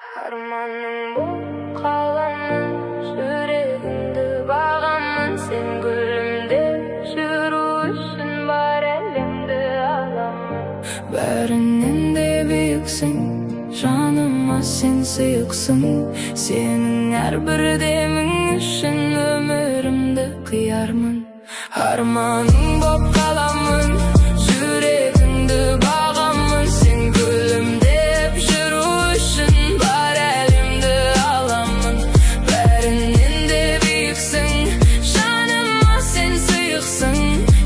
Armanım bu kalanın yüreğimde bağımın sen gülümde yürüyüşün var elimde alamın. Birinden de büyüksün, canıma sen sıyıksın. Senin her bir demin için ömrümde kıyarmın. Armanım bu kalanın yüreğimde bağımın sen gülümde yürüyüşün var elimde alamın. Birinden de büyüksün, canıma sen sıyıksın.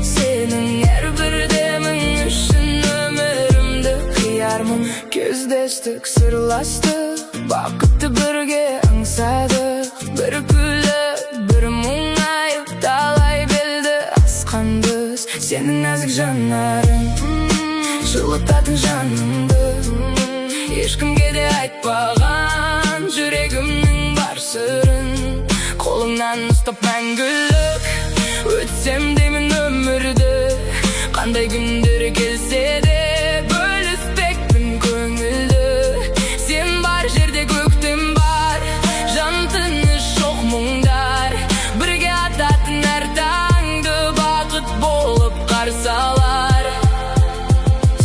Senin her bir demin için ömrümde kıyarmın. Gözdeştik, sırlaştık, vakıtты birge аңсадық. Bir күліп, bir мұңайып, талай белді асқанбыз. Senin nazik жанарың жылытатын жанымды, ешкімге де айтпаған жүрегімнің бар сырын. Қолыңнан ұстап мәңгілік өтсем деймін өмірді. Қандай күндер келсе де бөліспекпін көңілді. Сен бар жерде көктем бар, жан тыныш жоқ мұңдар. Бірге ататын әр таңды бақыт болып қарсы алар.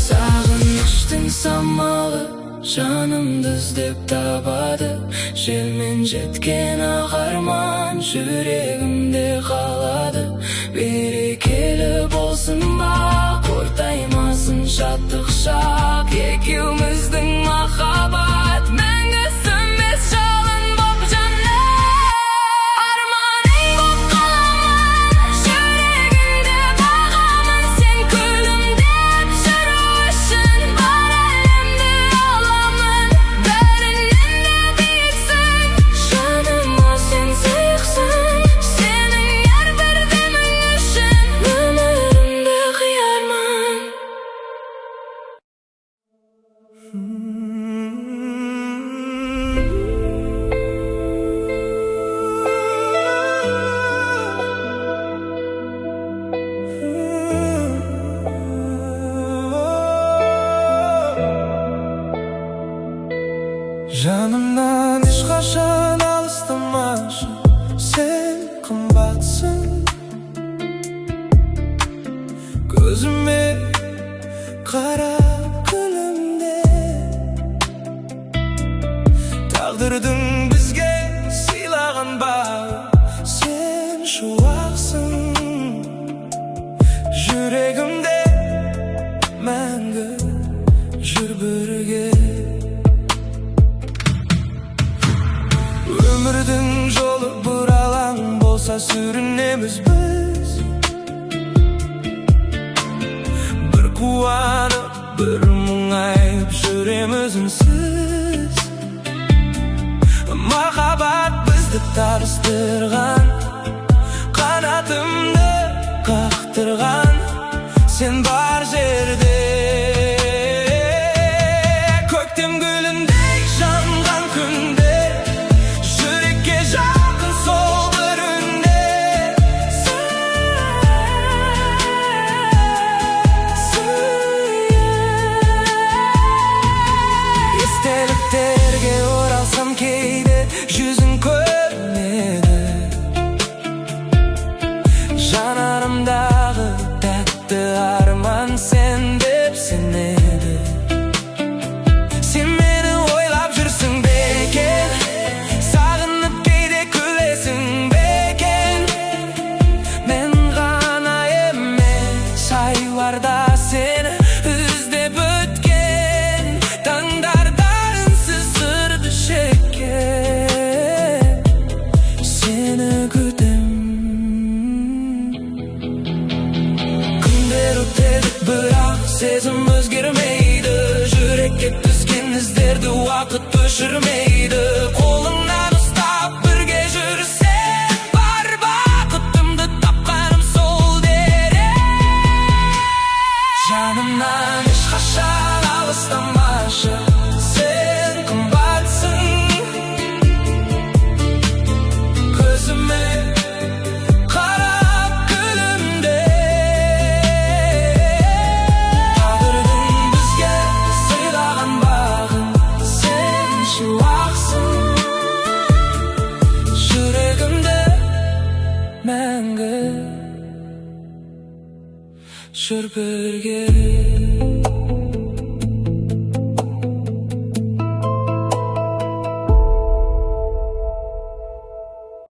Сағыныштың самалы жанымды іздеп табады. Желмен жеткен ақ арман жүрегімде қалады. Берекелі болсын бақ, ортаймасын шаттық шақ. Екеуміздің махаббат мәңгі сөнбес жалын боп жанар. Арманың боп қаламын, жүрегімде бағамын. Сен күлімдеп жүру үшін бар әлемді аламын. Бәрінен де биіксің, жаныма сен сыйықсың. Сенің әр бір демің үшін өмірімді қиярмын. Жанымнан ешқашан алыстамашы, сен қымбатсың. Көзіме қара күлімде, тағдырдың бізге сыйлаған бағы, сен шуақсың. Жүрегімде мәңгі жүр бірге. Өмірдің жолы бұралаң болса сүрінеміз біз. Bir қуанып, bir мұңайып жүреміз үнсіз. Махаббат бізді табыстырған, қанатымды қақтырған. Сен бар жерде көктем гүліндей жанған күнде, жүрекке жақын сол бір үнде. Естеліктерге оралсам кейде жүзің көрінеді. Жанарымдағы тәтті арман сен деп сенеді. Сен мені ойлап жүрсің бе екен, сағынып кейде күлесің бе екен. Мен ғана емес, айларда сені іздеп өткен, таңдарда үнсіз сырды шеккен. Сені күтем. Күндер өтеді, бірақ сезім өзгермейді. Жүрекке түскен іздерді уақыт өшірмейді. Қолыңнан ұстап бірге жүрсем, бар бақытымды тапқаным сол дерек. Жанымнан ешқашан алыстамашы, сен қымбатсың. Көзіме қарап күлімде, тағдырдың бізге сыйлаған бағын, сен шуақ. жүр бірге